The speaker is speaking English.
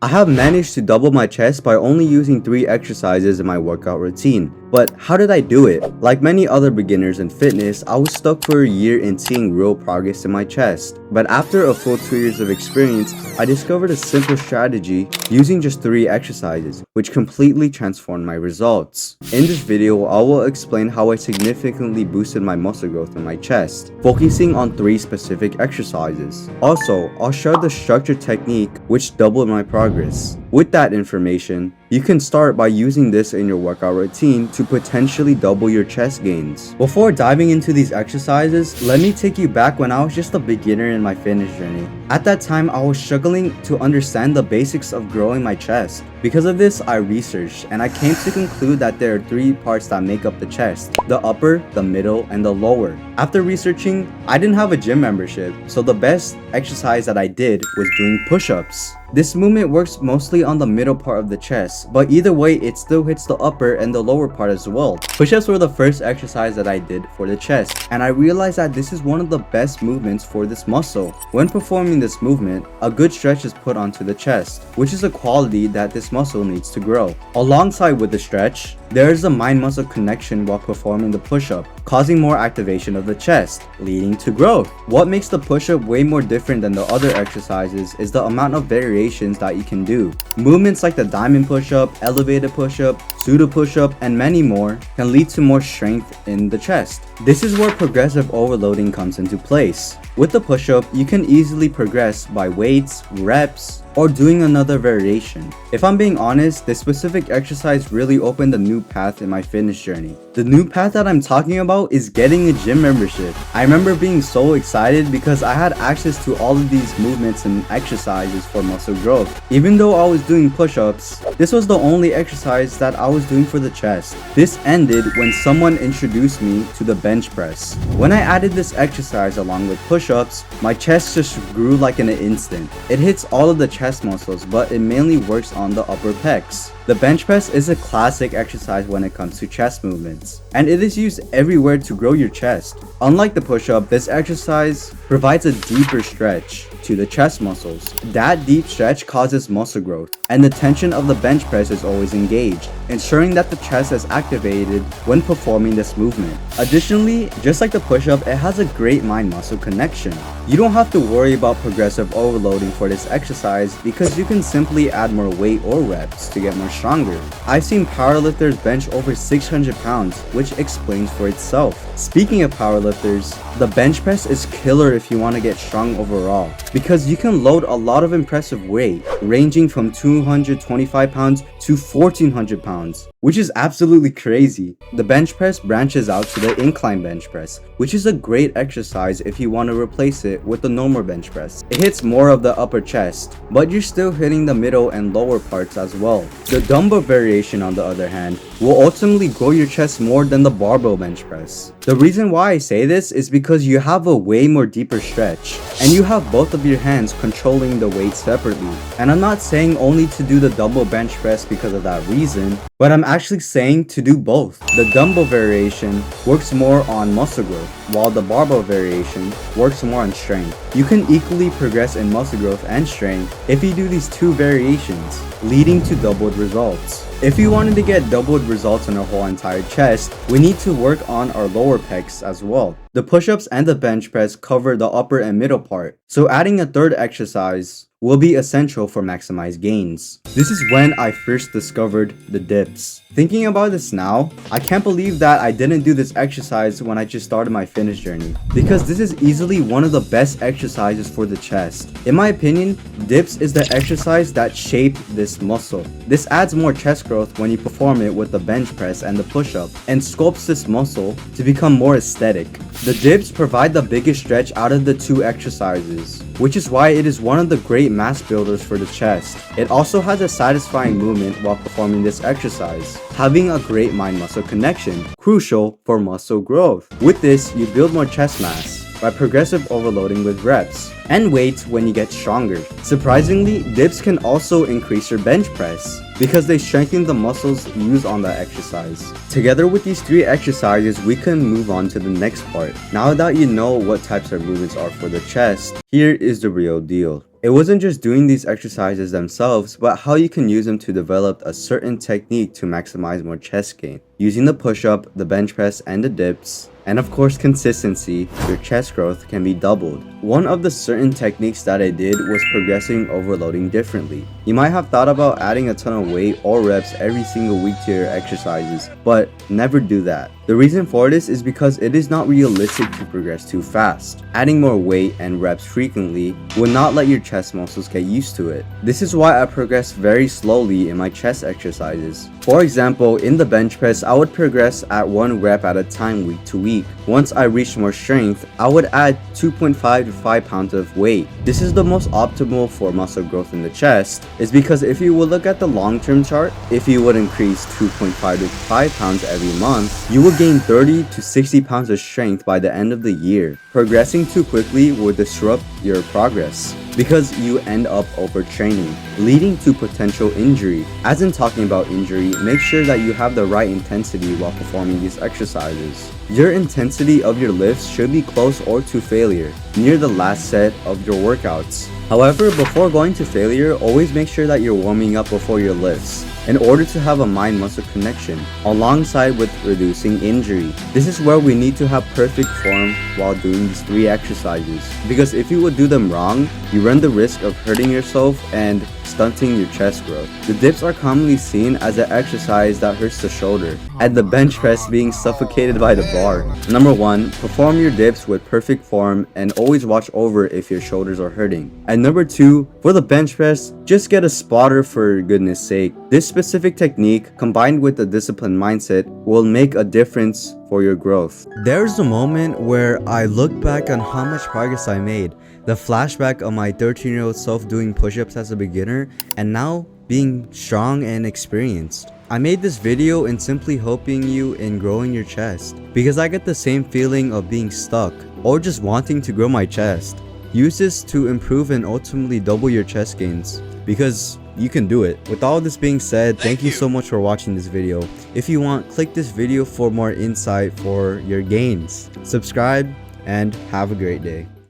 I have managed to double my chest by only using 3 exercises in my workout routine. But how did I do it? Like many other beginners in fitness, I was stuck for a year in seeing real progress in my chest. But after a full 2 years of experience, I discovered a simple strategy using just 3 exercises, which completely transformed my results. In this video, I will explain how I significantly boosted my muscle growth in my chest, focusing on 3 specific exercises. Also, I'll share the structured technique which doubled my progress. With that information, you can start by using this in your workout routine to potentially double your chest gains. Before diving into these exercises, let me take you back when I was just a beginner in my fitness journey. At that time, I was struggling to understand the basics of growing my chest. Because of this, I researched and I came to conclude that there are 3 parts that make up the chest: the upper, the middle, and the lower. After researching, I didn't have a gym membership, so the best exercise that I did was doing push-ups. This movement works mostly on the middle part of the chest, but either way it still hits the upper and the lower part as well. Push-ups were the first exercise that I did for the chest, and I realized that this is one of the best movements for this muscle. When performing this movement, a good stretch is put onto the chest, which is a quality that this muscle needs to grow. Alongside with the stretch, there is a mind-muscle connection while performing the push-up, causing more activation of the chest, leading to growth. What makes the push-up way more different than the other exercises is the amount of variations that you can do. Movements like the diamond push-up, elevated push-up, pseudo push-up, and many more can lead to more strength in the chest. This is where progressive overloading comes into place. With the push-up, you can easily progress by weights, reps, or doing another variation. If I'm being honest, this specific exercise really opened a new path in my fitness journey. The new path that I'm talking about is getting a gym membership. I remember being so excited because I had access to all of these movements and exercises for muscle growth. Even though I was doing push-ups, this was the only exercise that I was doing for the chest. This ended when someone introduced me to the bench press. When I added this exercise along with push-ups, my chest just grew like in an instant. It hits all of the chest muscles, but it mainly works on the upper pecs. The bench press is a classic exercise when it comes to chest movements, and it is used everywhere to grow your chest. Unlike the push-up, this exercise provides a deeper stretch to the chest muscles. That deep stretch causes muscle growth, and the tension of the bench press is always engaged, ensuring that the chest is activated when performing this movement. Additionally, just like the push-up, it has a great mind-muscle connection. You don't have to worry about progressive overloading for this exercise because you can simply add more weight or reps to get more stronger. I've seen powerlifters bench over 600 pounds, which explains for itself. Speaking of powerlifters, the bench press is killer if you want to get strong overall, because you can load a lot of impressive weight, ranging from 225 pounds to 1400 pounds, which is absolutely crazy. The bench press branches out to the incline bench press, which is a great exercise if you want to replace it with the normal bench press. It hits more of the upper chest, but you're still hitting the middle and lower parts as well. The dumbbell variation, on the other hand, will ultimately grow your chest more than the barbell bench press. The reason why I say this is because you have a way more deeper stretch, and you have both of your hands controlling the weight separately. And I'm not saying only to do the dumbbell bench press because of that reason, but I'm actually saying to do both. The dumbbell variation works more on muscle growth, while the barbell variation works more on strength. You can equally progress in muscle growth and strength if you do these 2 variations, leading to doubled results. If you wanted to get doubled results on our whole entire chest, we need to work on our lower pecs as well. The push-ups and the bench press cover the upper and middle part, so adding a 3rd exercise will be essential for maximized gains. This is when I first discovered the dips. Thinking about this now, I can't believe that I didn't do this exercise when I just started my fitness journey, because this is easily one of the best exercises for the chest. In my opinion, dips is the exercise that shaped this muscle. This adds more chest growth when you perform it with the bench press and the push-up, and sculpts this muscle to become more aesthetic. The dips provide the biggest stretch out of the 2 exercises, which is why it is one of the great mass builders for the chest. It also has a satisfying movement while performing this exercise, having a great mind-muscle connection, crucial for muscle growth. With this, you build more chest mass by progressive overloading with reps, and weights when you get stronger. Surprisingly, dips can also increase your bench press because they strengthen the muscles used on that exercise. Together with these 3 exercises, we can move on to the next part. Now that you know what types of movements are for the chest, here is the real deal. It wasn't just doing these exercises themselves, but how you can use them to develop a certain technique to maximize more chest gain. Using the push-up, the bench press, and the dips, and of course consistency, your chest growth can be doubled. One of the certain techniques that I did was progressing overloading differently. You might have thought about adding a ton of weight or reps every single week to your exercises, but never do that. The reason for this is because it is not realistic to progress too fast. Adding more weight and reps frequently will not let your chest muscles get used to it. This is why I progress very slowly in my chest exercises. For example, in the bench press, I would progress at 1 rep at a time week to week. Once I reached more strength, I would add 2.5 to 5 pounds of weight. This is the most optimal for muscle growth in the chest, is because if you would look at the long-term chart, if you would increase 2.5 to 5 pounds every month, you would gain 30 to 60 pounds of strength by the end of the year. Progressing too quickly will disrupt your progress because you end up overtraining, leading to potential injury. As in talking about injury, make sure that you have the right intensity while performing these exercises. Your intensity of your lifts should be close or to failure, near the last set of your workouts. However, before going to failure, always make sure that you're warming up before your lifts, in order to have a mind-muscle connection, alongside with reducing injury. This is where we need to have perfect form while doing these 3 exercises, because if you would do them wrong, you run the risk of hurting yourself and stunting your chest growth. The dips are commonly seen as an exercise that hurts the shoulder, and the bench press being suffocated by the bar. Number 1, perform your dips with perfect form and always watch over if your shoulders are hurting. And number 2, for the bench press, just get a spotter for goodness sake. This specific technique, combined with a disciplined mindset, will make a difference for your growth. There's a moment where I look back on how much progress I made. The flashback of my 13-year-old self doing push-ups as a beginner and now being strong and experienced. I made this video in simply helping you in growing your chest, because I get the same feeling of being stuck or just wanting to grow my chest. Use this to improve and ultimately double your chest gains, because you can do it. With all this being said, thank you so much for watching this video. If you want, click this video for more insight for your gains. Subscribe and have a great day.